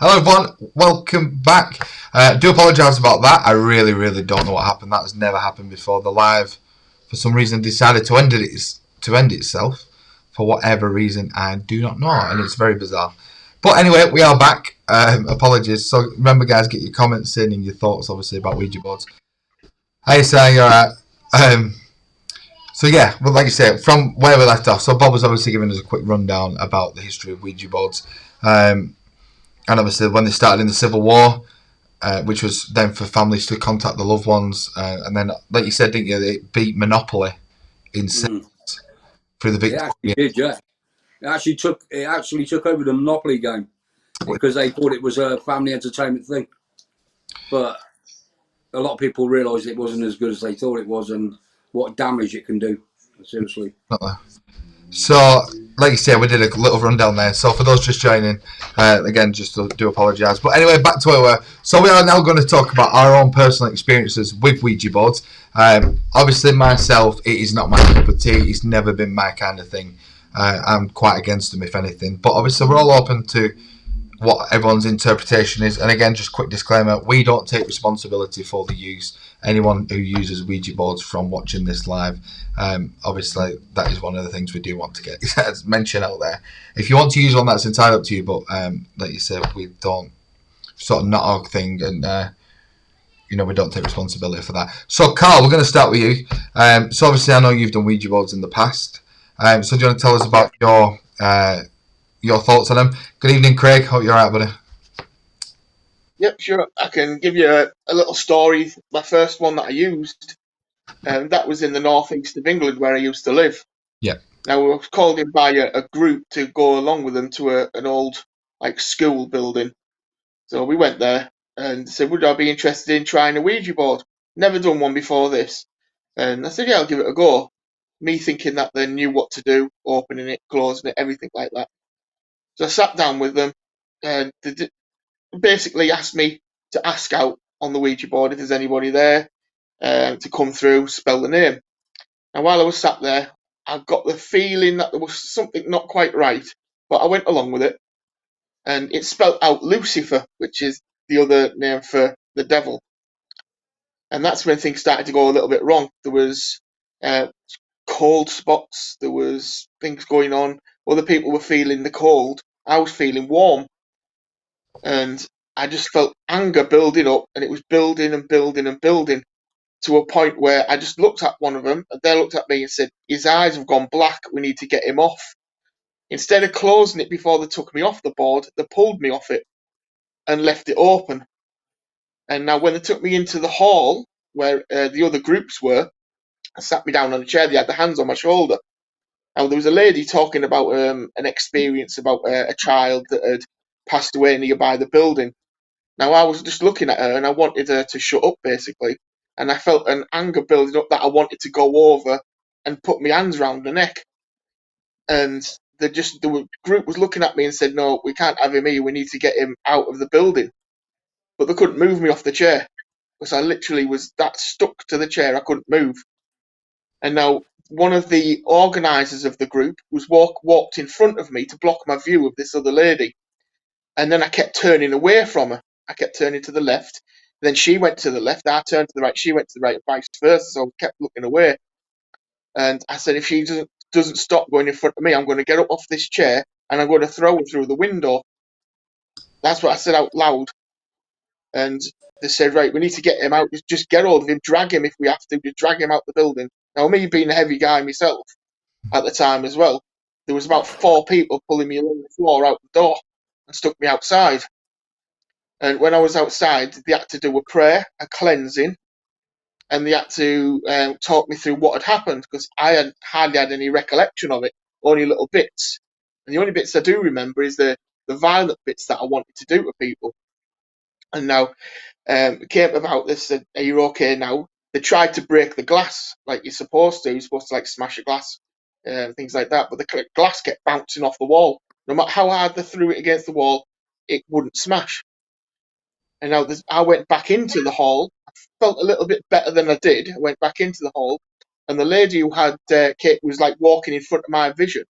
Hello everyone, welcome back. Do apologise about that. I really don't know what happened. That has never happened before. The live, for some reason, decided to end itself for whatever reason. I do not know, and it's very bizarre. But anyway, we are back. Apologies. So remember, guys, get your comments in and your thoughts, obviously, about Ouija boards. Hey, saying you're right. So yeah, well, like you say, from where we left off. So Bob was obviously giving us a quick rundown about the history of Ouija boards. And obviously, when they started in the Civil War, which was then for families to contact the loved ones, and then, like you said, didn't you? It beat Monopoly in sales through the It actually did, yeah. It actually took over the Monopoly game because they thought it was a family entertainment thing. But a lot of people realised it wasn't as good as they thought it was, and what damage it can do. Seriously. So, like you said, we did a little rundown there. So, for those just joining, again, just do apologise. But anyway, back to where we were. So, we are now going to talk about our own personal experiences with Ouija boards. Obviously, myself, it is not my cup of tea. It's never been my kind of thing. I'm quite against them, if anything. But obviously, we're all open to what everyone's interpretation is. And again, just quick disclaimer, we don't take responsibility for the use. Anyone who uses Ouija boards from watching this live, obviously that is one of the things we do want to get mentioned out there. If you want to use one, that's entirely up to you, but like you said, we don't, sort of not our thing, and we don't take responsibility for that. So Carl, we're going to start with you. So obviously I know you've done Ouija boards in the past, so do you want to tell us about your thoughts on them? Good evening, Craig. Hope you're alright, buddy. Yep, sure. I can give you a little story. My first one that I used, that was in the northeast of England where I used to live. Yeah. Now, we were called in by a group to go along with them to an old school building. So we went there and said, would I be interested in trying a Ouija board? Never done one before this. And I said, yeah, I'll give it a go. Me thinking that they knew what to do, opening it, closing it, everything like that. So I sat down with them and they basically asked me to ask out on the Ouija board if there's anybody there to come through, spell the name. And while I was sat there, I got the feeling that there was something not quite right, but I went along with it. And it spelled out Lucifer, which is the other name for the devil. And that's when things started to go a little bit wrong. There was cold spots, there was things going on. Other people were feeling the cold. I was feeling warm. And I just felt anger building up, and it was building and building and building to a point where I just looked at one of them, and they looked at me and said, his eyes have gone black, we need to get him off. Instead of closing it before they took me off the board, they pulled me off it and left it open. And now when they took me into the hall where the other groups were, and sat me down on a chair, they had their hands on my shoulder. Now there was a lady talking about an experience about a child that had passed away nearby the building. Now I was just looking at her and I wanted her to shut up basically. And I felt an anger building up that I wanted to go over and put my hands round her neck. And the group was looking at me and said, no, we can't have him here, we need to get him out of the building. But they couldn't move me off the chair because I literally was that stuck to the chair, I couldn't move. And now one of the organisers of the group was walked in front of me to block my view of this other lady. And then I kept turning away from her. I kept turning to the left. Then she went to the left. I turned to the right. She went to the right, vice versa. So I kept looking away. And I said, if she doesn't stop going in front of me, I'm going to get up off this chair and I'm going to throw her through the window. That's what I said out loud. And they said, right, we need to get him out. Just get hold of him, drag him if we have to. Just drag him out the building. Now, me being a heavy guy myself at the time as well, there was about 4 people pulling me along the floor out the door and stuck me outside. And when I was outside, they had to do a prayer, a cleansing, and they had to talk me through what had happened because I had hardly had any recollection of it, only little bits. And the only bits I do remember is the violent bits that I wanted to do to people. And now it came about, they said, are you okay now? They tried to break the glass like you're supposed to. You're supposed to smash a glass and things like that. But the glass kept bouncing off the wall. No matter how hard they threw it against the wall, it wouldn't smash. And now I went back into the hall. I felt a little bit better than I did. I went back into the hall, and the lady who had Kate was walking in front of my vision,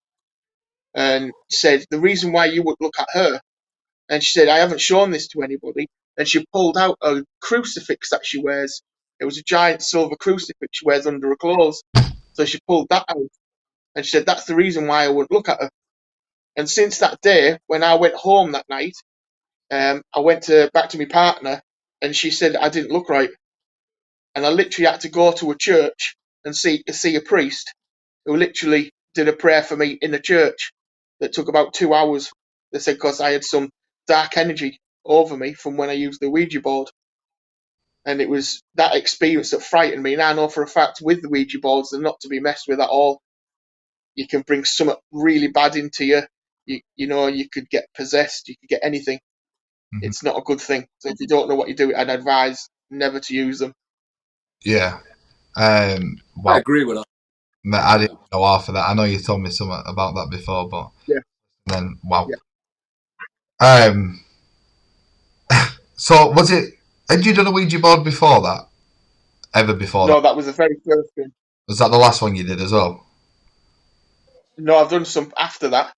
and said, "The reason why you would look at her And she said, I haven't shown this to anybody. And she pulled out a crucifix that she wears. It was a giant silver crucifix she wears under her clothes. So she pulled that out. And she said, that's the reason why I wouldn't look at her. And since that day, when I went home that night, I went back to my partner, and she said I didn't look right. And I literally had to go to a church and see a priest who literally did a prayer for me in the church that took about 2 hours. They said because I had some dark energy over me from when I used the Ouija board. And it was that experience that frightened me. And I know for a fact with the Ouija boards, they're not to be messed with at all. You can bring something really bad into you. You could get possessed. You could get anything. Mm-hmm. It's not a good thing. So if you don't know what you're doing, I'd advise never to use them. Yeah. I Wow. agree with that. I didn't know half of that. I know you told me something about that before, but Yeah. Then wow. Yeah. So was it? Had you done a Ouija board before that? Ever before No, that? that was the very first thing. Was that the last one you did as well? No, I've done some after that,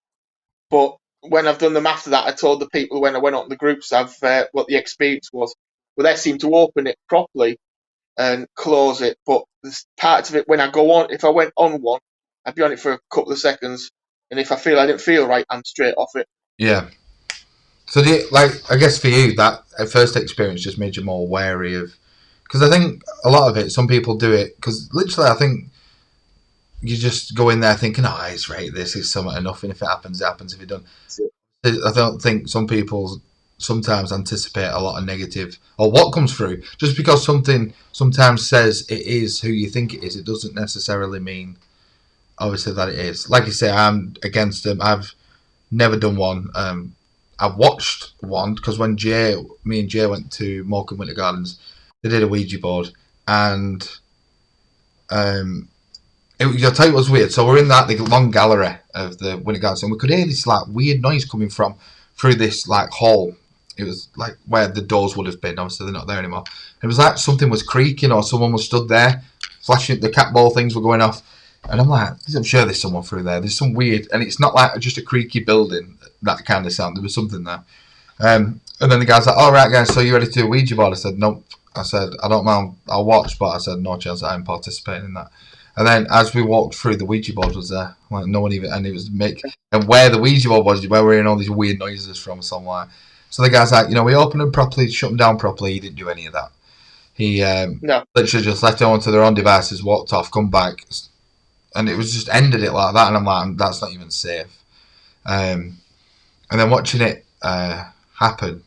but when I've done them after that, I told the people when I went on the groups what the experience was. Well, they seem to open it properly and close it, but there's parts of it when I go on. If I went on one, I'd be on it for a couple of seconds, and if I feel I didn't feel right, I'm straight off it. Yeah. So I guess for you that first experience just made you more wary of, because I think a lot of it, some people do it because literally I think you just go in there thinking, oh, it's right, this is something enough, and if it happens, it happens. If it don't, I don't think some people sometimes anticipate a lot of negative or what comes through. Just because something sometimes says it is who you think it is, it doesn't necessarily mean obviously that it is. Like you say, I'm against them. I've never done one. I've watched one because when me and Jay went to Morecambe Winter Gardens, they did a Ouija board, and I'll tell you what's weird. So we're in the long gallery of the Winter Gardens, and we could hear this like weird noise coming from through this like hall. It was like where the doors would have been. Obviously, they're not there anymore. It was like something was creaking, or someone was stood there, flashing. The cat ball things were going off, and I'm like, I'm sure there's someone through there. There's some weird, and it's not like just a creaky building. That kind of sound. There was something there. And then the guy's like, "All right, guys, so you ready to do a Ouija board?" I said, "Nope." I said, "I don't mind. I'll watch," but I said, "No chance that I'm participating in that." And then as we walked through, the Ouija board was there. Like no one even, and it was and where the Ouija board was, where we're hearing all these weird noises from somewhere. So the guy's like, we opened them properly, shut them down properly. He didn't do any of that. He No. literally just left them onto their own devices, walked off, come back, and it was just ended it like that. And I'm like, that's not even safe. And then watching it happen,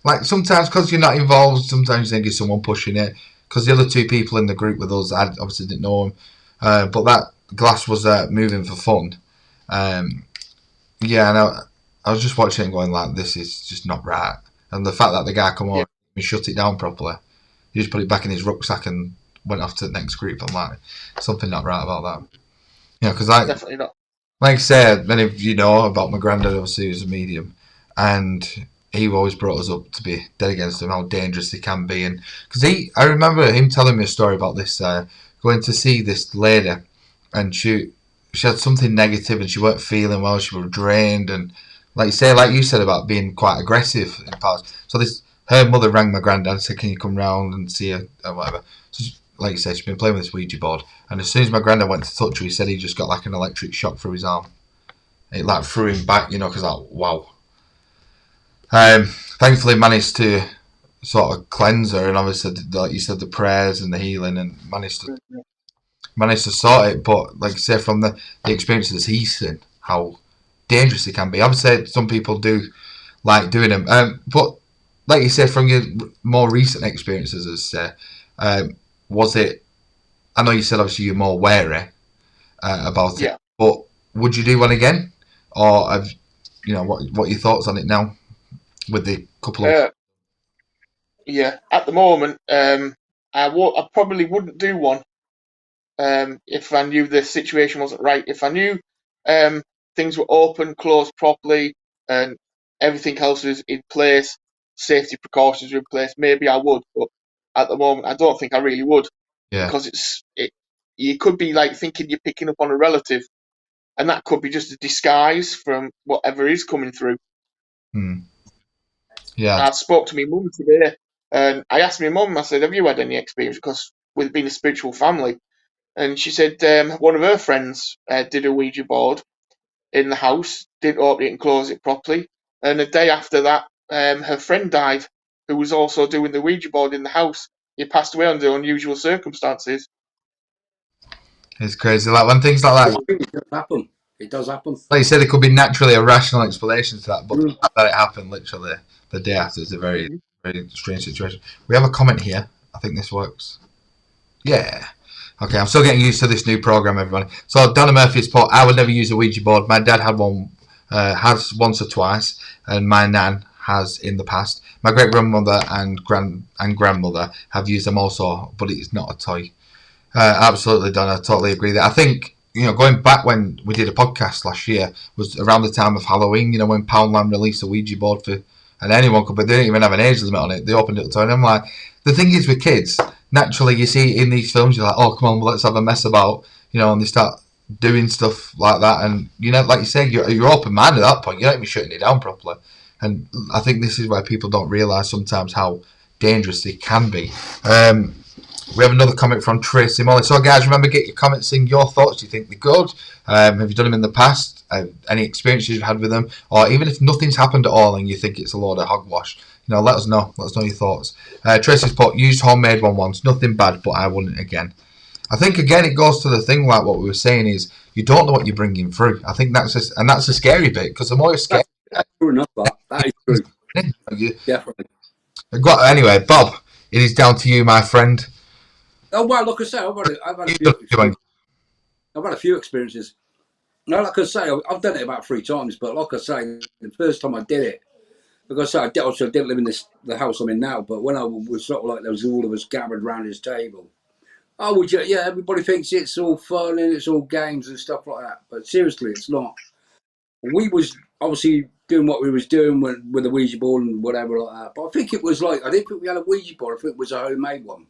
like sometimes because you're not involved, sometimes you think it's someone pushing it. Because the other two people in the group with us, I obviously didn't know them, but that glass was moving for fun. Yeah, and I was just watching it and going like, this is just not right. And the fact that the guy come over and shut it down properly, he just put it back in his rucksack and went off to the next group. I'm like, something not right about that. Because Definitely not. like I said, many of you know about my granddad, obviously, who's a medium, and he always brought us up to be dead against him, how dangerous he can be. And because I remember him telling me a story about this, going to see this lady, and she had something negative, and she weren't feeling well, she was drained, and like you said about being quite aggressive in the past. So her mother rang my granddad and said, "Can you come round and see her or whatever?" So like you said, she's been playing with this Ouija board, and as soon as my granddad went to touch her, he said he just got like an electric shock through his arm. It like threw him back, because like wow. Thankfully managed to sort of cleanse her, and obviously like you said, the prayers and the healing, and managed to sort it. But like I say, from the experiences he's seen, how dangerous it can be. Obviously, some people do like doing them, but like you said, from your more recent experiences, was it? I know you said obviously you're more wary about it, but would you do one again, or have what are your thoughts on it now with the couple of? At the moment, I probably wouldn't do one if I knew the situation wasn't right. If I knew things were open, closed properly, and everything else was in place, safety precautions were in place, maybe I would. But at the moment, I don't think I really would, because you could be like thinking you're picking up on a relative, and that could be just a disguise from whatever is coming through. Yeah. I spoke to my mum today, and I asked my mum, I said, have you had any experience? Because we've been a spiritual family. And she said one of her friends did a Ouija board in the house, didn't open it and close it properly. And a day after that, her friend died, who was also doing the Ouija board in the house. He passed away under unusual circumstances. It's crazy. Like when things like that, It does happen. It does happen. like you said, there could be naturally a rational explanation to that, but the Mm. fact that it happened literally the day after is a very, Mm-hmm. very strange situation. We have a comment here. I think this works. Yeah. Okay, I'm still getting used to this new program, everybody. So Donna Murphy's put, I would never use a Ouija board. My dad had one, has once or twice, and my nan has in the past. My great grandmother and grandmother have used them also, but it's not a toy. Absolutely, Donna. Totally agree that. I think going back when we did a podcast last year was around the time of Halloween. When Poundland released a Ouija board for, and anyone could, but they didn't even have an age limit on it. They opened it to, and I'm like, the thing is with kids, naturally you see in these films, you're like, oh come on, let's have a mess about, and they start doing stuff like that, and like you say, you're open minded at that point. You're not even shutting it down properly, and I think this is where people don't realise sometimes how dangerous they can be. We have another comment from Tracy Molly. So, guys, remember, get your comments in. Your thoughts. Do you think they're good? Have you done them in the past? Any experiences you've had with them? Or even if nothing's happened at all and you think it's a load of hogwash, let us know. Let us know your thoughts. Tracy's put, used homemade one once. Nothing bad, but I wouldn't again. I think, again, it goes to the thing like what we were saying is you don't know what you're bringing through. I think that's a scary bit because the more you're scared... That's true enough, that is true. Definitely. Anyway, Bob, it is down to you, my friend. Oh, well, like I say, I've had a few experiences. Now, like I say, I've done it about 3 times, but like I say, the first time I did it, like I say, I didn't live in the house I'm in now, but when I was sort of like, there was all of us gathered around this table. Oh, would you? Yeah, everybody thinks it's all fun and it's all games and stuff like that, but seriously, it's not. We was obviously doing what we was doing with the Ouija board and whatever like that, but I think it was like, I didn't think we had a Ouija board, I think it was a homemade one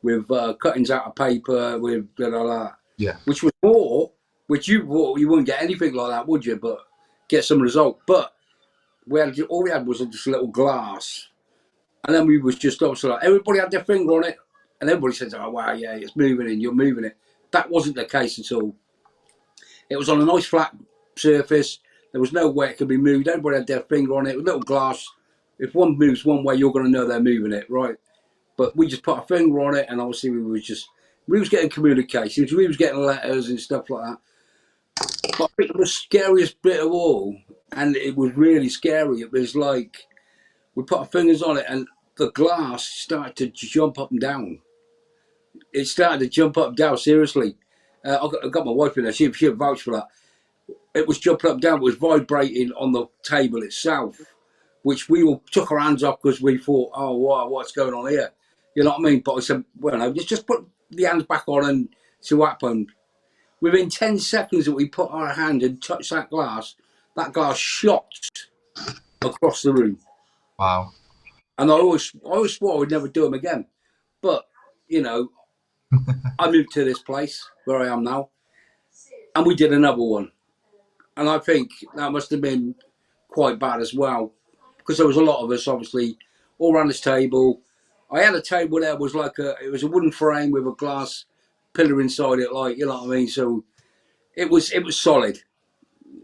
with cuttings out of paper, with blah, blah, blah. Yeah. Which was more, which you wouldn't get anything like that, would you? But get some result. But all we had was just a little glass, and then we was just obviously like everybody had their finger on it, and everybody said, "Oh wow, yeah, it's moving, and you're moving it." That wasn't the case at all. It was on a nice flat surface. There was no way it could be moved. Everybody had their finger on it. It was a little glass. If one moves one way, you're going to know they're moving it, right? But we just put a finger on it, and obviously we was getting communications, we was getting letters and stuff like that. But I think the scariest bit of all, and it was really scary, it was like we put our fingers on it, and the glass started to jump up and down. It started to jump up and down, seriously. I got my wife in there, she vouched for that. It was jumping up and down, it was vibrating on the table itself, which we all took our hands off because we thought, oh, wow, what's going on here? You know what I mean? But I said, well, no, just put the hands back on and see what happened. Within 10 seconds that we put our hand and touched that glass shot across the room. Wow. And I always swore I would never do them again. But, I moved to this place where I am now, and we did another one. And I think that must have been quite bad as well, because there was a lot of us, obviously, all around this table. I had a table there, it was a wooden frame with a glass pillar inside it, like, you know what I mean? So it was solid.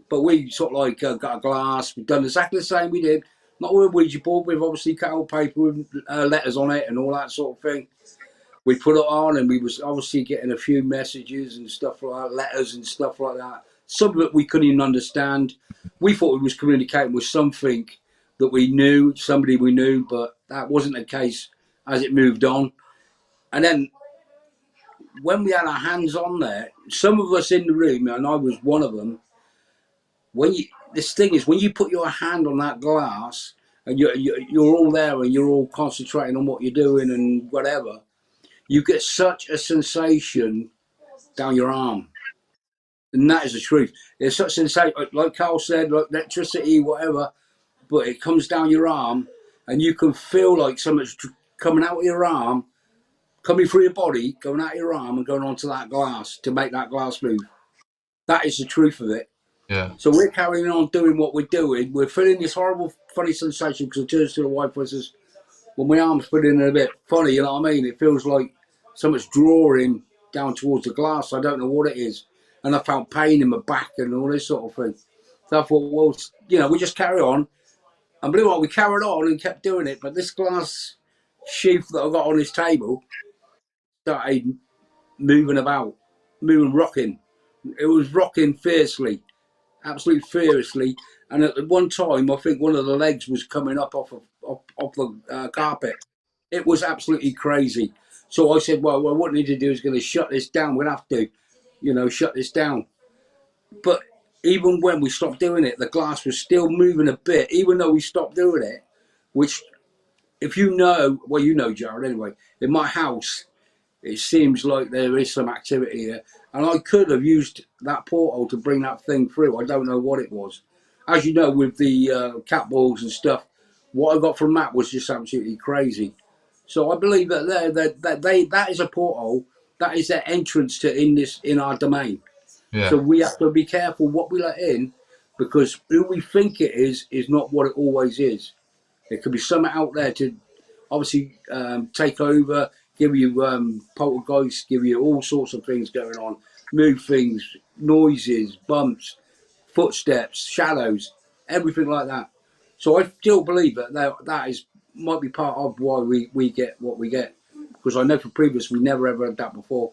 But we sort of like got a glass. We've done exactly the same we did. Not with a Ouija board. We've obviously cut out paper with letters on it and all that sort of thing. We put it on, and we was obviously getting a few messages and stuff like that, letters and stuff like that. Some of it we couldn't even understand. We thought we was communicating with something that we knew, somebody we knew, but that wasn't the case as it moved on. And then when we had our hands on there, some of us in the room, and I was one of them, this thing is, when you put your hand on that glass and you're all there and you're all concentrating on what you're doing and whatever, you get such a sensation down your arm. And that is the truth. There's such a sensation, like Carl said, like electricity, whatever, but it comes down your arm and you can feel like something's coming out of your arm, coming through your body, going out of your arm and going onto that glass to make that glass move. That is the truth of it. Yeah. So we're carrying on doing what we're doing. We're feeling this horrible, funny sensation because it turns to the wife and says, when my arm's feeling a bit funny, you know what I mean? It feels like something's drawing down towards the glass. I don't know what it is. And I felt pain in my back and all this sort of thing. So I thought, well, you know, we just carry on. And believe it or not, we carried on and kept doing it. But this glass sheath that I got on this table started moving about, rocking. It was rocking fiercely, absolutely fiercely. And at one time, I think one of the legs was coming up off the carpet. It was absolutely crazy. So I said, well, what we need to do is going to shut this down. We'll have to, you know, shut this down. But even when we stopped doing it, the glass was still moving a bit, even though we stopped doing it, which, if you know, well, you know, Jared, anyway, in my house, it seems like there is some activity here. And I could have used that portal to bring that thing through. I don't know what it was. As you know, with the cat balls and stuff, what I got from that was just absolutely crazy. So I believe that is a portal. That is their entrance to in our domain. Yeah. So we have to be careful what we let in, because who we think it is not what it always is. There could be something out there to obviously take over, give you poltergeist, give you all sorts of things going on, move things, noises, bumps, footsteps, shadows, everything like that. So I still believe that is might be part of why we get what we get, because I know from previous we never ever had that before,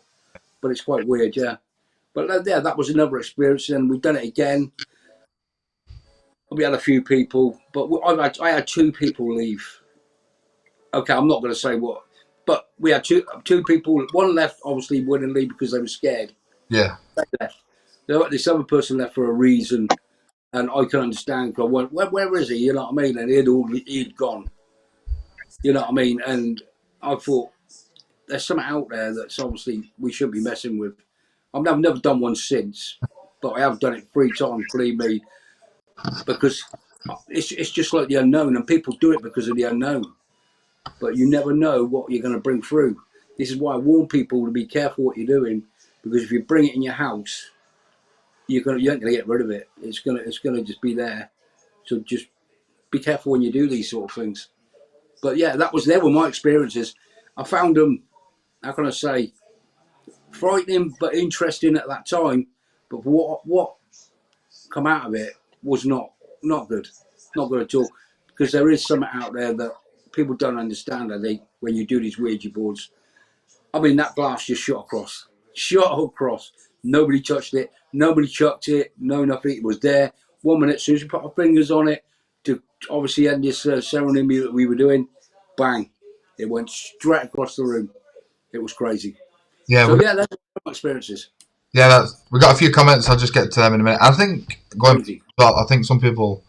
but it's quite weird, yeah. But yeah, that was another experience, and we've done it again. We had a few people, but I had two people leave. Okay, I'm not going to say what, but we had two people. One left obviously willingly because they were scared. Yeah. They left. This other person left for a reason, and I can understand. Cause I went, where is he? You know what I mean? And he'd gone. You know what I mean? And I thought there's something out there that's obviously we shouldn't be messing with. I've never done one since, but I have done it 3 times. Believe me, because it's just like the unknown, and people do it because of the unknown. But you never know what you're going to bring through. This is why I warn people to be careful what you're doing, because if you bring it in your house, you ain't going to get rid of it. It's gonna just be there. So just be careful when you do these sort of things. But yeah, they were my experiences. I found them, how can I say, frightening but interesting at that time. But what come out of it was not good, not good at all. Because there is something out there that people don't understand. I think when you do these Ouija boards, I mean that glass just shot across. Nobody touched it. Nobody chucked it. No nothing. It was there. 1 minute, as soon as we put our fingers on it to obviously end this ceremony that we were doing, bang, it went straight across the room. It was crazy. Yeah. So yeah, that's my experiences. Yeah, we got a few comments. I'll just get to them in a minute. I think Crazy. well, I think some people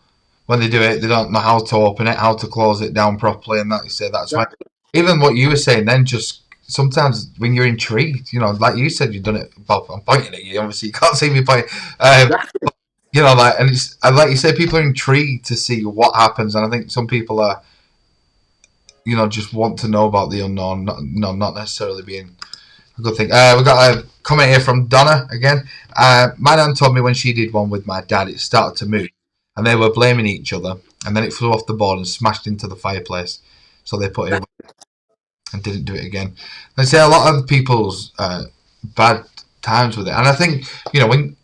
when they do it, they don't know how to open it, how to close it down properly, and that you say that's why. Exactly. Even what you were saying, then just sometimes when you're intrigued, like you said, you've done it. Bob, I'm pointing at you. Obviously, you can't see me point. Exactly. And like you say, people are intrigued to see what happens, and I think some people are, just want to know about the unknown, not necessarily being a good thing. We got a comment here from Donna again. My nan told me when she did one with my dad, it started to move, and they were blaming each other, and then it flew off the board and smashed into the fireplace. So they put it away and didn't do it again. They say a lot of people's bad times with it, and I think when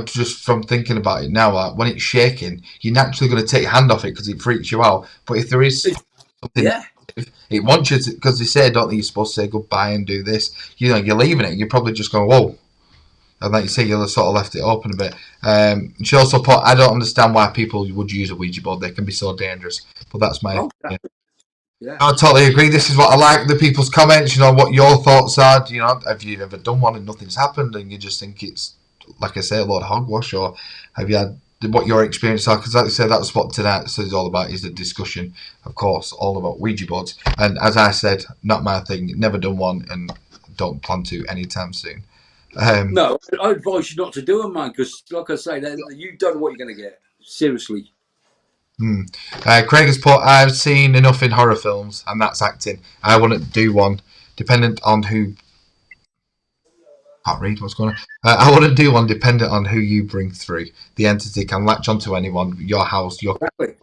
just from thinking about it now, when it's shaking, you're naturally going to take your hand off it because it freaks you out. But if there is something, Yeah. it wants you to, because they say, don't think you're supposed to say goodbye and do this. You're leaving it. You're probably just going, whoa. And like you say, you'll have sort of left it open a bit. She also put, I don't understand why people would use a Ouija board. They can be so dangerous. But that's my opinion. Yeah. I totally agree. This is what I like, the people's comments, what your thoughts are. Have you ever done one and nothing's happened and you just think it's, like I say, a lot of hogwash? Or have you had what your experience are? Because like I said, that's what tonight is all about, is the discussion, of course, all about Ouija boards. And as I said, not my thing, never done one and don't plan to anytime soon. No, I advise you not to do them, man, because like I say, you've done what you're going to get. Seriously. Craig has put, I've seen enough in horror films, and that's acting. I wouldn't do one, dependent on who Can't read what's going on. I wouldn't do one dependent on who you bring through. The entity can latch onto anyone, your house, your... Exactly.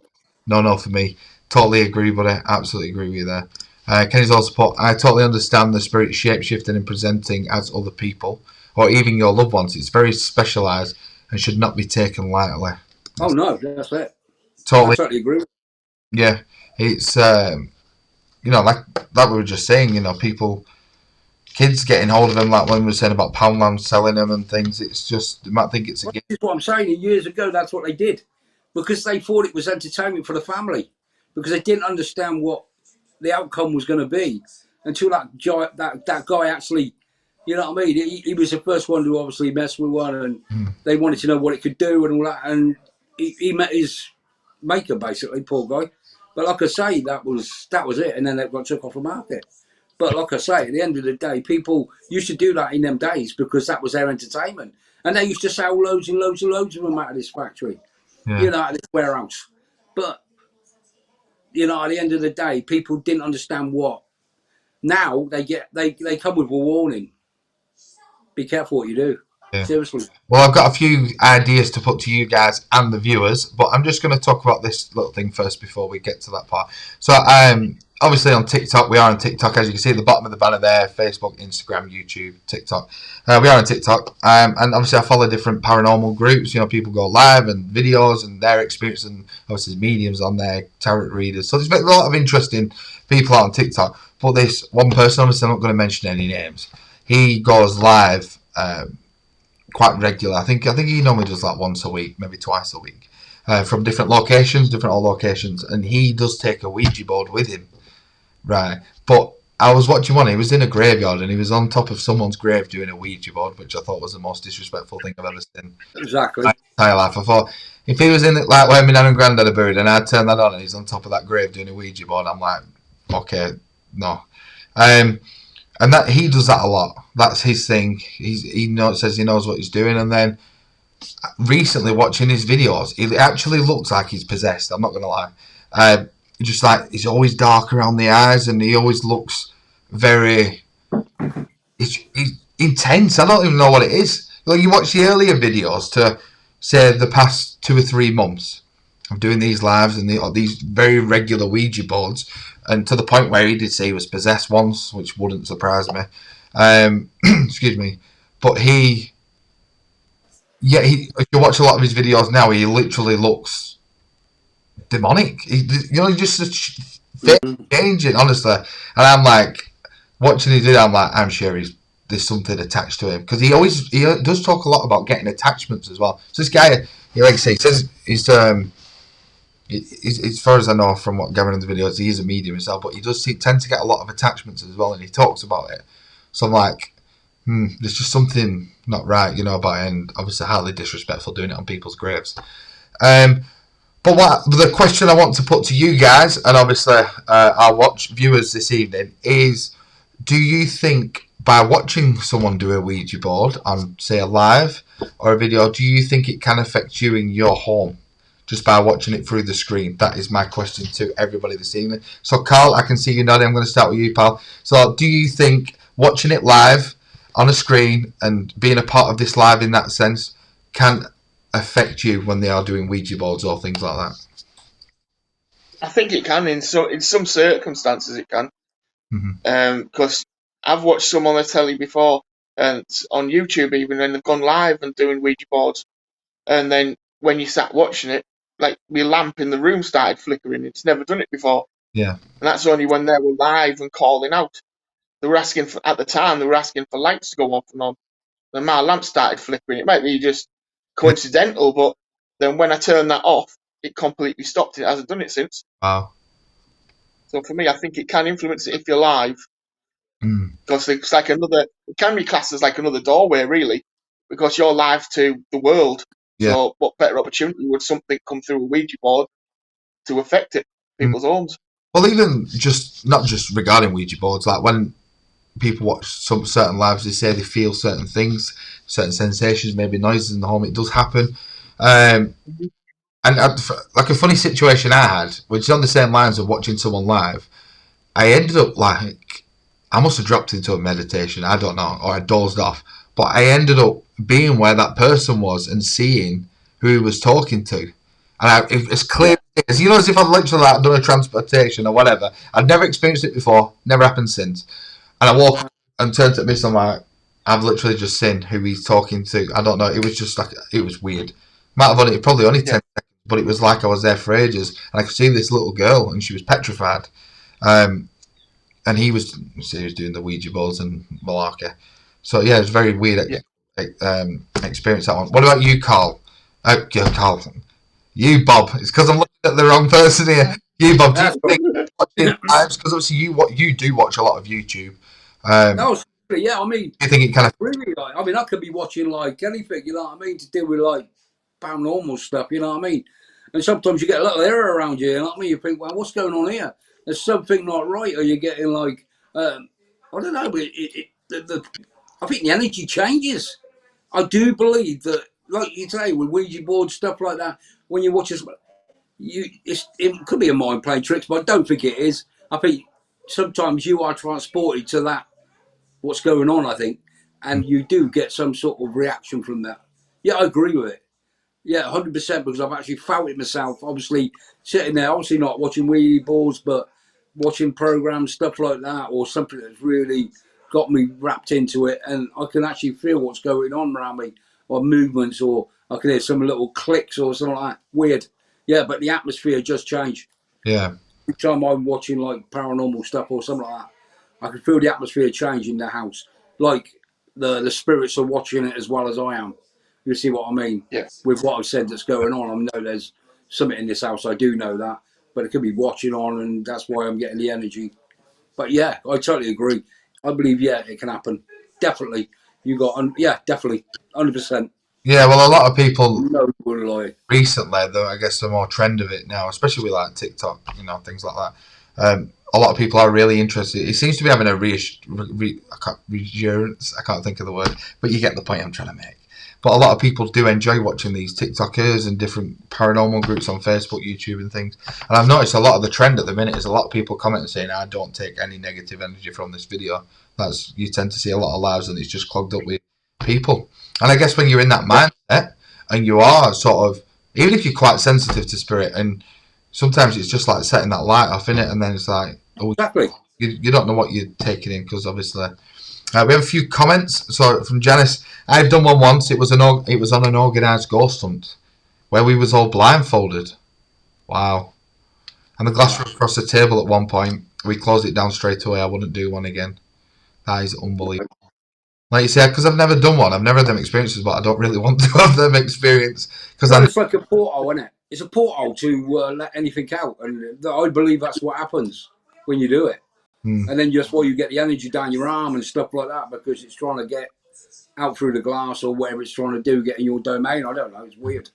No, for me. Totally agree, buddy. Absolutely agree with you there. Kenny's also put, I totally understand the spirit shape-shifting and presenting as other people, or even your loved ones. It's very specialised and should not be taken lightly. Oh, no, that's it. Totally. I totally agree. Yeah. It's, like we were just saying, people... Kids getting hold of them, like when we were saying about Poundland selling them and things. It's just, they might think it's a game. This is what I'm saying. Years ago, that's what they did. Because they thought it was entertainment for the family. Because they didn't understand what the outcome was going to be. Until that guy actually, you know what I mean? He was the first one to obviously mess with one. And they wanted to know what it could do and all that. And he met his maker, basically, poor guy. But like I say, that was it. And then they got took off the market. But like I say, at the end of the day, people used to do that in them days because that was their entertainment. And they used to sell loads and loads and loads of them out of this factory, out of this warehouse. But, at the end of the day, people didn't understand what. Now they come with a warning. Be careful what you do. Yeah. Seriously. Well, I've got a few ideas to put to you guys and the viewers, but I'm just going to talk about this little thing first before we get to that part. So, obviously on TikTok, we are on TikTok, as you can see at the bottom of the banner there, Facebook, Instagram, YouTube, TikTok. We are on TikTok, and obviously I follow different paranormal groups. People go live and videos and their experience, and obviously mediums on there, tarot readers. So there's a lot of interesting people out on TikTok. But this one person, obviously I'm not going to mention any names, he goes live quite regular. I think he normally does like once a week, maybe twice a week, from different locations, different old locations, and he does take a Ouija board with him, right? But I was watching one. He was in a graveyard and he was on top of someone's grave doing a Ouija board, which I thought was the most disrespectful thing I've ever seen. Exactly. My entire life. I thought if he was in it like where my nan and granddad are buried, and I turned that on and he's on top of that grave doing a Ouija board, I'm like, okay, no. And that he does that a lot. That's his thing. Says he knows what he's doing. And then recently watching his videos, it actually looks like he's possessed. I'm not going to lie. Just like he's always dark around the eyes, and he always looks very. He's intense. I don't even know what it is. Like you watch the earlier videos to say the past 2 or 3 months of doing these lives and these very regular Ouija boards. And to the point where he did say he was possessed once, which wouldn't surprise me. Excuse me. But if you watch a lot of his videos now, he literally looks demonic. He's just changing, honestly. And I'm like, watching his video, I'm like, I'm sure there's something attached to him. Because he does talk a lot about getting attachments as well. So this guy, like I say, he says he's... as far as I know from what Gavin in the videos, he is a medium himself, but he does tend to get a lot of attachments as well, and he talks about it. So I'm like, there's just something not right, about it, and obviously highly disrespectful doing it on people's graves. But the question I want to put to you guys, and obviously our viewers this evening, is: do you think by watching someone do a Ouija board on, say, a live or a video, do you think it can affect you in your home? Just by watching it through the screen? That is my question to everybody this evening. So, Carl, I can see you nodding. I'm going to start with you, pal. So, do you think watching it live on a screen and being a part of this live in that sense can affect you when they are doing Ouija boards or things like that? I think it can. In some circumstances, it can. Because I've watched some on the telly before, and on YouTube even, when they've gone live and doing Ouija boards, and then when you sat watching it, like my lamp in the room started flickering. It's never done it before. Yeah. And that's only when they were live and calling out. They were asking for lights to go off and on. Then my lamp started flickering. It might be just coincidental, but then when I turned that off, it completely stopped. It hasn't done it since. Wow. So for me, I think it can influence it if you're live. Because it's like it can be classed as like another doorway, really, because you're live to the world. Yeah. So what better opportunity would something come through a Ouija board to affect it, people's homes? Well, even not just regarding Ouija boards, like when people watch some certain lives, they say they feel certain things, certain sensations, maybe noises in the home. It does happen. And like a funny situation I had, which is on the same lines of watching someone live, I ended up I must have dropped into a meditation, I don't know, or I dozed off. but I ended up being where that person was and seeing who he was talking to. And it's clear, as as if I'd literally like done a transportation or whatever. I'd never experienced it before, never happened since. And I walked and turned to Miss, I'm like, I've literally just seen who he's talking to. I don't know. It was just like, it was weird. Might have only, probably only 10 seconds, but it was like I was there for ages. And I could see this little girl, and she was petrified. And he was doing the Ouija boards and malarkey. So yeah, it was very weird experience, that one. What about you, Carl? Carl. You, Bob. It's because I'm looking at the wrong person here. You, Bob. Do you think watching lives? Because obviously you do watch a lot of YouTube. No, yeah. I mean, do you think it kind of really, like, I mean, I could be watching like anything, you know what I mean, to do with like paranormal stuff, you know what I mean. And sometimes you get a little error around you, you know what I mean. You think, well, what's going on here? There's something not right, or you're getting like, I don't know, but I think the energy changes. I do believe that, like you say, with Ouija board stuff like that, when you watch this, it could be a mind playing tricks, but I don't think it is. I think sometimes you are transported to that, what's going on, I think, and you do get some sort of reaction from that. Yeah, I agree with it. Yeah, 100%, because I've actually felt it myself. Obviously, sitting there, obviously not watching Ouija boards, but watching programs, stuff like that, or something that's really got me wrapped into it, and I can actually feel what's going on around me, or movements, or I can hear some little clicks or something like that. Weird. Yeah, but the atmosphere just changed. yeah. Every time I'm watching like paranormal stuff or something like that, I can feel the atmosphere change in the house. Like the spirits are watching it as well as I am. You see what I mean? Yeah. With what I've said that's going on, I know there's something in this house. I do know that, but it could be watching on, and that's why I'm getting the energy. But yeah, I totally agree. I believe it can happen. Definitely, definitely, 100%. Yeah, well, a lot of people No good lie. recently, though, I guess the more trend of it now, especially with like TikTok, things like that. A lot of people are really interested. It seems to be having a reassurance. I can't think of the word, but you get the point I'm trying to make. But a lot of people do enjoy watching these TikTokers and different paranormal groups on Facebook, YouTube, and things. And I've noticed a lot of the trend at the minute is a lot of people commenting saying, "I don't take any negative energy from this video." You tend to see a lot of lives, and it's just clogged up with people. And I guess when you're in that mindset, and you are sort of, even if you're quite sensitive to spirit, and sometimes it's just like setting that light off in it, and then it's like, Exactly. you don't know what you're taking in, because obviously we have a few comments. So from Janice, I've done one once. It was on an organised ghost hunt where we was all blindfolded. Wow. And the glass was across the table at one point. We closed it down straight away. I wouldn't do one again. That is unbelievable. Like you said, because I've never done one. I've never had them experiences, but I don't really want to have them experience. It's like a portal, isn't it? It's a portal to let anything out, and I believe that's what happens when you do it. And then just why you get the energy down your arm and stuff like that, because it's trying to get out through the glass or whatever it's trying to do, get in your domain. I don't know. It's weird.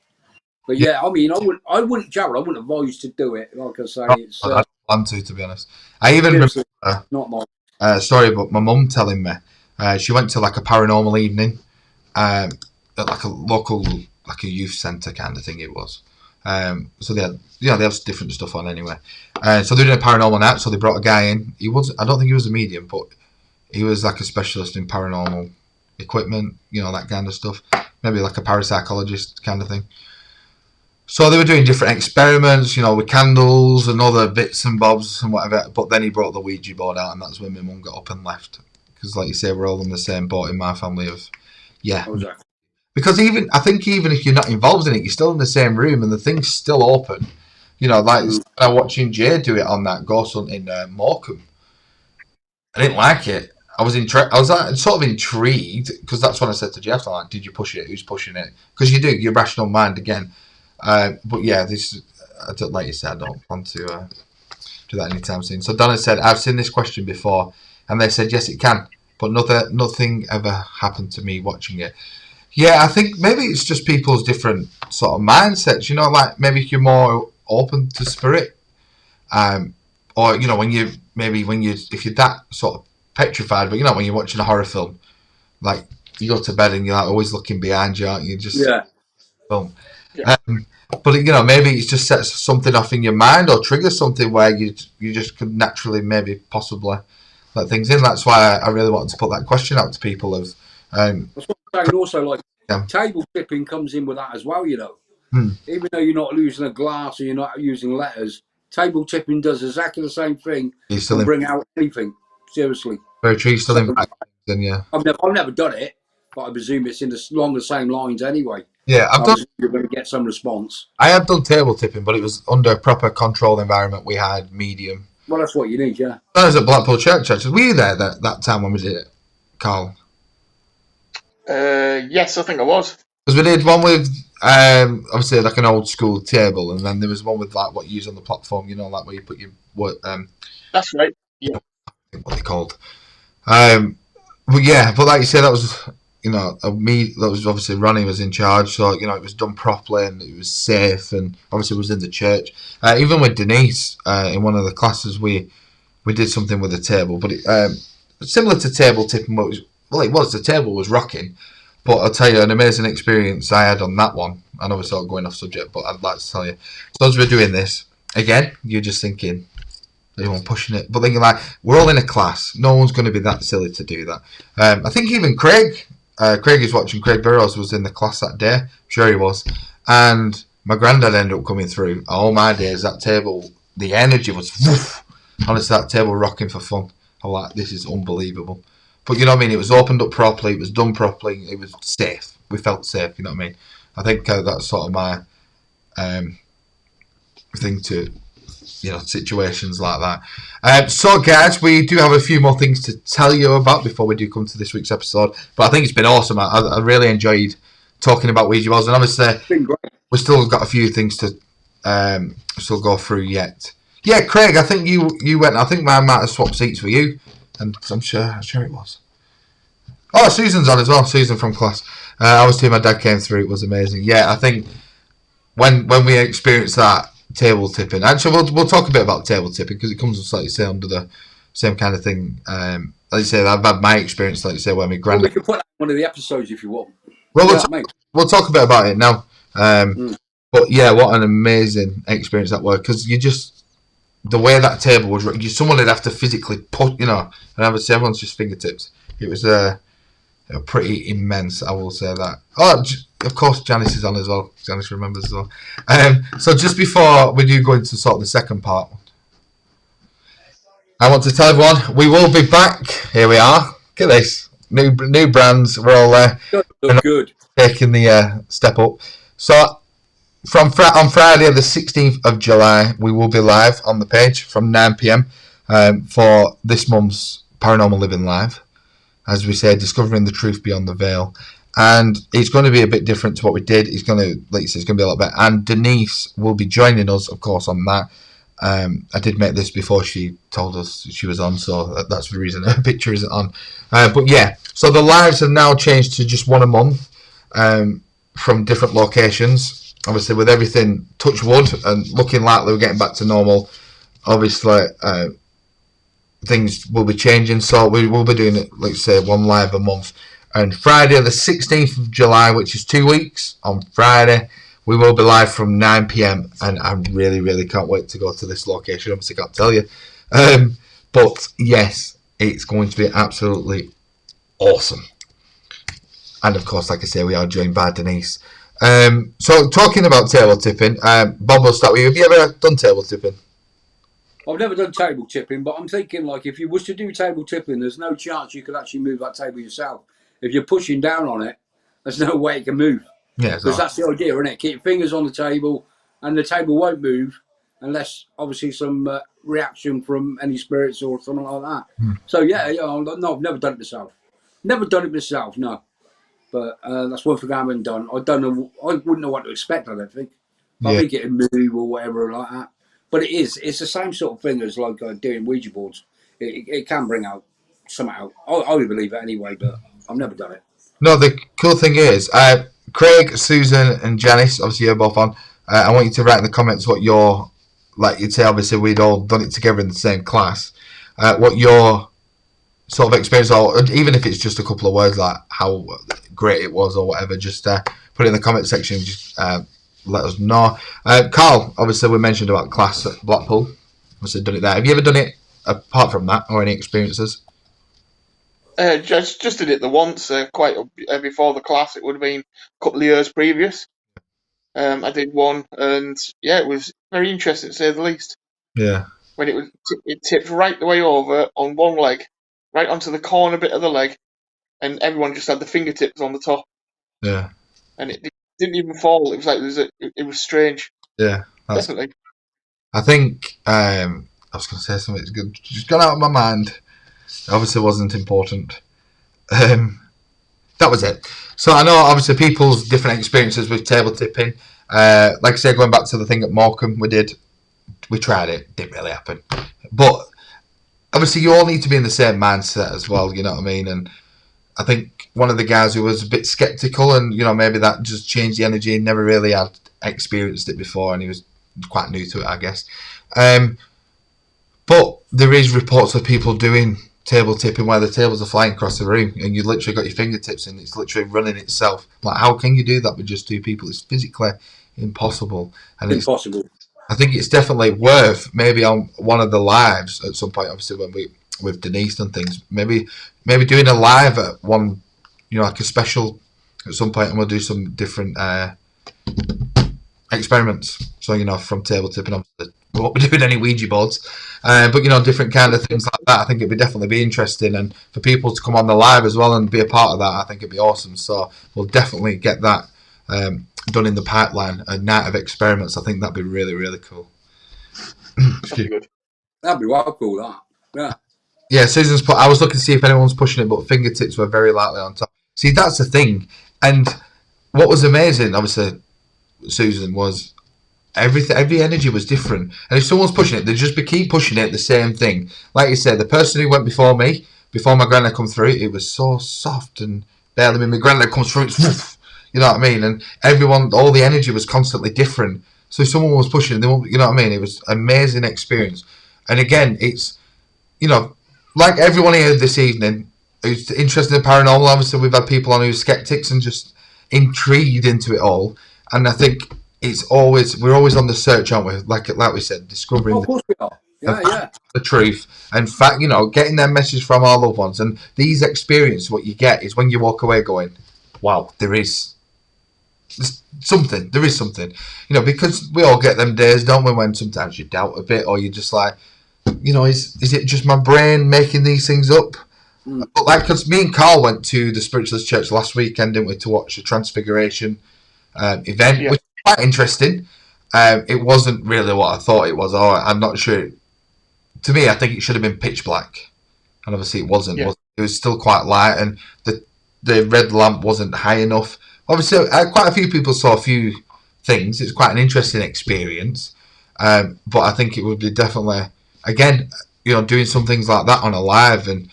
But yeah, I mean, I wouldn't, Jared, I wouldn't advise to do it. Like I say, it's I don't plan to be honest. I even remember not my story about my mum telling me she went to like a paranormal evening at like a local, like a youth centre kind of thing it was. So they had, they have different stuff on anyway. So they did a paranormal night. So they brought a guy in. I don't think he was a medium, but he was like a specialist in paranormal equipment, that kind of stuff. Maybe like a parapsychologist kind of thing. So they were doing different experiments, with candles and other bits and bobs and whatever. But then he brought the Ouija board out, and that's when my mum got up and left. Because, like you say, we're all in the same boat in my family of, exactly. Because I think even if you're not involved in it, you're still in the same room and the thing's still open. I'm watching Jay do it on that ghost hunt in Morecambe. I didn't like it. I was sort of intrigued, because that's when I said to Jeff, like, did you push it? Who's pushing it? Because you do, your rational mind again. But yeah, like you said, I don't want to do that anytime soon. So Donna said, I've seen this question before, and they said, yes, it can, but nothing ever happened to me watching it. Yeah, I think maybe it's just people's different sort of mindsets. Like maybe if you're more open to spirit, or if you're that sort of petrified, but when you're watching a horror film, like you go to bed and you're like always looking behind you, aren't you? Just boom. Yeah. But maybe it just sets something off in your mind or triggers something where you just could naturally maybe possibly let things in. That's why I really wanted to put that question out to people of That's what I'm saying. Also, like Yeah. table tipping comes in with that as well. You know, Hmm. even though you're not using a glass or you're not using letters, table tipping does exactly the same thing You're still and in bring out anything. Seriously. very true. Still So in fact, then yeah. I've never done it, but I presume it's along the same lines anyway. Yeah, I presume you're going to get some response. I have done table tipping, but it was under a proper controlled environment. We had medium. Well, that's what you need, yeah. That was at Blackpool Church, actually. Were you there that time when we did it, Carl? Yes, I think I was. Because we did one with, obviously, like an old school table, and then there was one with, like, what you use on the platform, you know, like where you put your, That's right. Yeah. what they called. But yeah, but like you said, that was, you know, that was obviously Ronnie was in charge, so, you know, it was done properly and it was safe, and obviously it was in the church. Even with Denise, in one of the classes, we did something with the table, but it, similar to table tipping, but the table was rocking. But I'll tell you, an amazing experience I had on that one. I know we're sort of going off subject, but I'd like to tell you. So as we're doing this, again, you're just thinking, anyone pushing it, but thinking like, we're all in a class. No one's going to be that silly to do that. I think even Craig is watching. Craig Burrows was in the class that day. I'm sure he was. And my granddad ended up coming through. All my days, that table, the energy was woof. Honestly, that table rocking for fun. I'm like, this is unbelievable. But you know what I mean? It was opened up properly. It was done properly. It was safe. We felt safe. You know what I mean? I think that's sort of my thing to, you know, situations like that. So, guys, we do have a few more things to tell you about before we do come to this week's episode. But I think it's been awesome. I really enjoyed talking about Ouija Boards, and obviously we've still got a few things to still go through yet. Yeah, Craig, I think you went. I think I might have swapped seats for you, and I'm sure it was. Oh, Susan's on as well. Susan from class. I was too. My dad came through. It was amazing. Yeah, I think when we experienced that table tipping. Actually, we'll talk a bit about table tipping because it comes, like you say, under the same kind of thing. Like you say, I've had my experience, like you say, where my granddad. Well, we can put that in one of the episodes if you want. Well, we'll talk a bit about it now. But yeah, what an amazing experience that was, because you just, the way that table was, someone would have to physically put, you know, and obviously everyone's just fingertips. It was pretty immense, I will say that. Oh, of course, Janice is on as well. Janice remembers as well. So just before we do go into sort of the second part, I want to tell everyone we will be back. Here we are. Look at this. New brands. We're all good. Taking the step up. So on Friday the 16th of July, we will be live on the page from 9 p.m. For this month's Paranormal Living Live. As we say, discovering the truth beyond the veil. And it's going to be a bit different to what we did. It's going to, like you said, it's going to be a lot better. And Denise will be joining us, of course, on that. I did make this before she told us she was on, so that's the reason her picture isn't on. But yeah, so the lives have now changed to just one a month from different locations. Obviously, with everything touch wood and looking like we're getting back to normal, obviously things will be changing. So we will be doing it, like say, one live a month. And Friday the 16th of July, which is 2 weeks, on Friday, we will be live from 9 p.m. And I really, really can't wait to go to this location. Obviously, can't tell you. But yes, it's going to be absolutely awesome. And of course, like I say, we are joined by Denise. So talking about table tipping, Bob, will start with you. Have you ever done table tipping? I've never done table tipping, but I'm thinking, like, if you was to do table tipping, there's no chance you could actually move that table yourself. If you're pushing down on it, there's no way it can move. Yeah, because that's the idea, isn't it? Keep your fingers on the table, and the table won't move unless, obviously, some reaction from any spirits or something like that. So yeah, no, I've never done it myself. Never done it myself, no. But that's one thing I haven't done. I don't know. I wouldn't know what to expect. I don't think. I think it'd move or whatever like that. But it's the same sort of thing as like doing Ouija boards. It can bring out something out. I would believe it anyway, but I've never done it. No, the cool thing is, Craig, Susan, and Janice, obviously you're both on. I want you to write in the comments what your, like you'd say, obviously we'd all done it together in the same class. What your sort of experience, or even if it's just a couple of words, like how great it was or whatever, just put it in the comment section. Just let us know. Carl, obviously we mentioned about class at Blackpool. Obviously done it there. Have you ever done it apart from that, or any experiences? Just did it the once, before the class. It would have been a couple of years previous. I did one, and yeah, it was very interesting to say the least. Yeah. When it tipped right the way over on one leg, right onto the corner bit of the leg, and everyone just had the fingertips on the top, Yeah. and it didn't even fall. It was like it was strange. Yeah. Definitely. I think I was going to say something. It's just gone out of my mind. It obviously wasn't important. That was it. So I know obviously people's different experiences with table tipping. Like I said, going back to the thing at Morecambe, we tried it, didn't really happen. But obviously you all need to be in the same mindset as well, you know what I mean? And I think one of the guys who was a bit sceptical, and maybe that just changed the energy, and never really had experienced it before, and he was quite new to it, I guess. But there is reports of people doing table tipping where the tables are flying across the room, and you literally got your fingertips and it's literally running itself. Like, how can you do that with just two people? It's physically impossible. And Impossible. I think it's definitely worth maybe on one of the lives at some point. Obviously, when we with Denise and things, maybe doing a live at one, like a special at some point, and we'll do some different experiments. So from table tipping, obviously, we won't be doing any Ouija boards, but different kind of things like that. I think it'd definitely be interesting, and for people to come on the live as well and be a part of that, I think it'd be awesome. So we'll definitely get that done in the pipeline. A night of experiments. I think that'd be really, really cool. That'd be good. That'd be well cool. That. Yeah. Yeah, Susan's put. I was looking to see if anyone's pushing it, but fingertips were very lightly on top. See, that's the thing. And what was amazing, obviously, Susan, was every energy was different. And if someone's pushing it, they just keep pushing it, the same thing. Like you said, the person who went before me, before my granddad come through, it was so soft and barely. When my granddad comes through, it's woof, you know what I mean? And everyone, all the energy was constantly different. So if someone was pushing, they won't, you know what I mean? It was an amazing experience. And again, it's, like everyone here this evening who's interested in paranormal, obviously we've had people on who's skeptics and just intrigued into it all. And I think we're always on the search, aren't we? Like we said, discovering of course we are. Yeah. the truth. And fact, getting their message from our loved ones. And these experiences, what you get is when you walk away going, wow, there is something. There is something. Because we all get them days, don't we, when sometimes you doubt a bit, or you're just like, is it just my brain making these things up? But because me and Carl went to the Spiritualist Church last weekend, didn't we, to watch the Transfiguration event, which was quite interesting. It wasn't really what I thought it was, or I'm not sure. To me, I think it should have been pitch black, and obviously it wasn't. Yeah. It was still quite light, and the red lamp wasn't high enough. Obviously, quite a few people saw a few things. It's quite an interesting experience, but I think it would be definitely, again, doing some things like that on a live and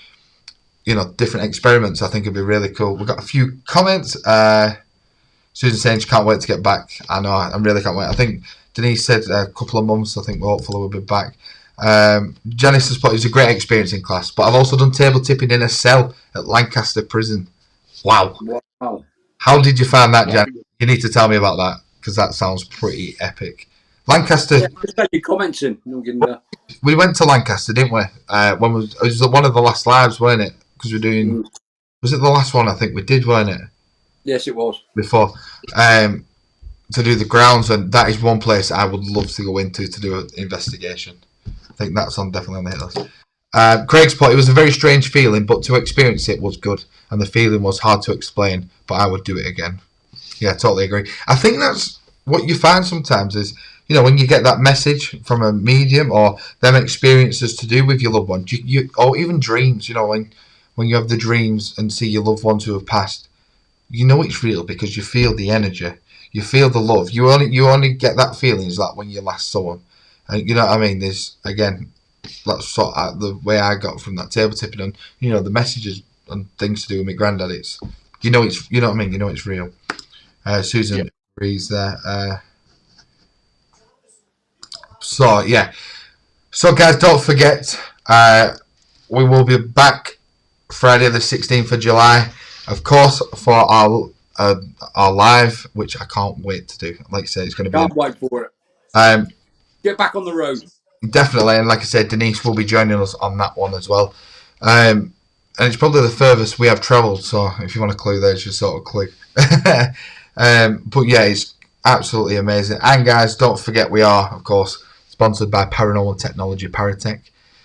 different experiments. I think it'd be really cool. We've got a few comments. Susan saying she can't wait to get back. I know, I really can't wait. I think Denise said a couple of months. I think hopefully we'll be back. Janice has put, it was a great experience in class, but I've also done table tipping in a cell at Lancaster Prison. Wow. How did you find that, Janice? You need to tell me about that, because that sounds pretty epic. Lancaster. Yeah, just take your comments in. We went to Lancaster, didn't we? It was one of the last lives, weren't it? Because we're doing. Was it the last one? I think we did, weren't it? Yes, it was. Before, to do the grounds, and that is one place I would love to go into to do an investigation. I think that's definitely on the hit list. Craig's put, it was a very strange feeling, but to experience it was good, and the feeling was hard to explain, but I would do it again. Yeah, totally agree. I think that's what you find sometimes is, when you get that message from a medium or them experiences to do with your loved ones, you or even dreams, when you have the dreams and see your loved ones who have passed, it's real because you feel the energy, you feel the love. You only get that feeling is like when you last saw them, and you know what I mean. There's again, that's sort of the way I got from that table tipping, and the messages and things to do with my granddad. It's it's what I mean. It's real. Susan agrees there. So yeah. So guys, don't forget, we will be back Friday the 16th of July, of course, for our live, which I can't wait to do. Like I said, it's going to be. Can't wait for it. Get back on the road. Definitely, and like I said, Denise will be joining us on that one as well. and it's probably the furthest we have travelled. So if you want a clue, there's your sort of clue. But yeah, it's absolutely amazing. And guys, don't forget we are, of course, sponsored by Paranormal Technology, Paratech.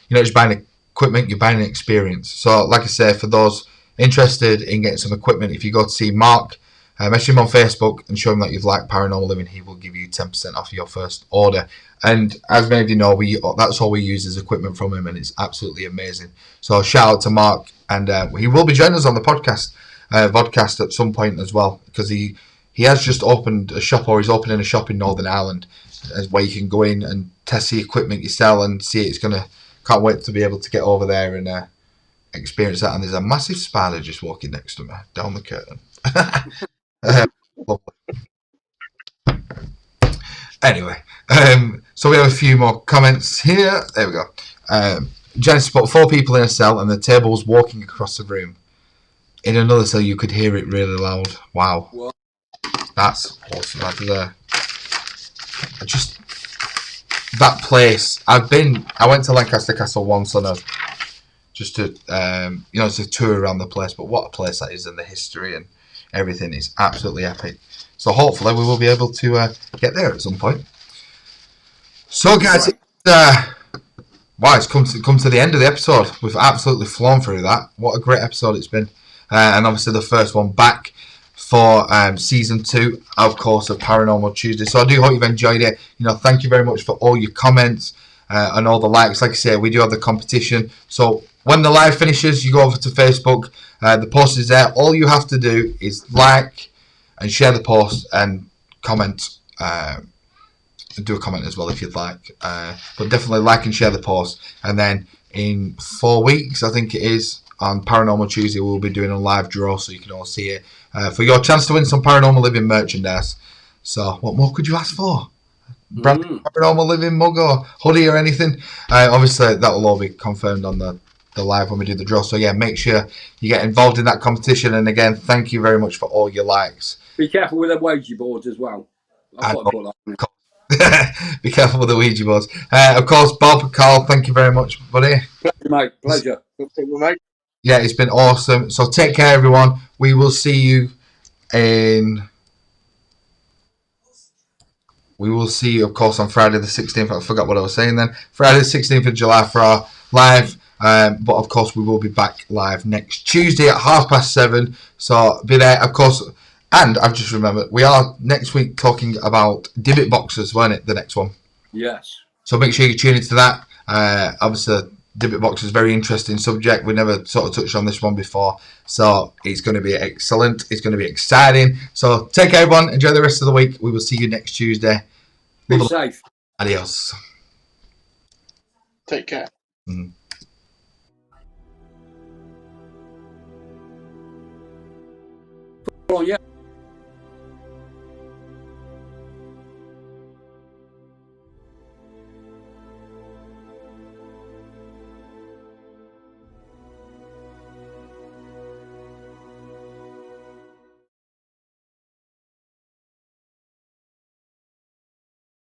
You're not just buying equipment, you're buying an experience. So like I say, for those interested in getting some equipment, if you go to see Mark, message him on Facebook and show him that you've liked Paranormal Living, he will give you 10% off your first order. And as many of you know, that's all we use as equipment from him, and it's absolutely amazing. So shout out to Mark, and he will be joining us on the vodcast at some point as well, because he has just opened a shop, or he's opening a shop in Northern Ireland, where you can go in and test the equipment you sell and see it. Can't wait to be able to get over there and experience that. And there's a massive spider just walking next to me down the curtain. Anyway, so we have a few more comments here. There we go. Janice spot 4 people in a cell and the table was walking across the room. In another cell, you could hear it really loud. Wow. What? That's awesome. That place. I went to Lancaster Castle once on just to it's a tour around the place. But what a place that is, and the history and everything is absolutely epic. So hopefully we will be able to get there at some point. So guys, it's come to the end of the episode. We've absolutely flown through that. What a great episode it's been, and obviously the first one back for season 2, of course, of Paranormal Tuesdays. So I do hope you've enjoyed it. Thank you very much for all your comments and all the likes. Like I say, we do have the competition. So when the live finishes, you go over to Facebook. The post is there. All you have to do is like and share the post and comment. Do a comment as well if you'd like. But definitely like and share the post. And then in 4 weeks, I think it is, on Paranormal Tuesday, we'll be doing a live draw so you can all see it. For your chance to win some Paranormal Living merchandise. So what more could you ask for? Brand Paranormal Living mug or hoodie or anything. Obviously, that will all be confirmed on the live when we do the draw. So yeah, make sure you get involved in that competition. And again, thank you very much for all your likes. Be careful with the Ouija boards as well. I thought I'd put that on. Be careful with the Ouija boards. Of course, Bob, Carl, thank you very much, buddy. Pleasure, mate. Pleasure. Yeah, it's been awesome. So take care, everyone. We will see you of course, on Friday the 16th. I forgot what I was saying then. Friday the 16th of July for our live. But of course, we will be back live next Tuesday at 7:30. So be there, of course. And I've just remembered, we are next week talking about divot boxes, weren't it? The next one. Yes. So make sure you tune into that. Obviously, divot box is a very interesting subject. We never sort of touched on this one before. So it's going to be excellent. It's going to be exciting. So take care, everyone. Enjoy the rest of the week. We will see you next Tuesday. Be safe. Adios. Take care. Mm-hmm.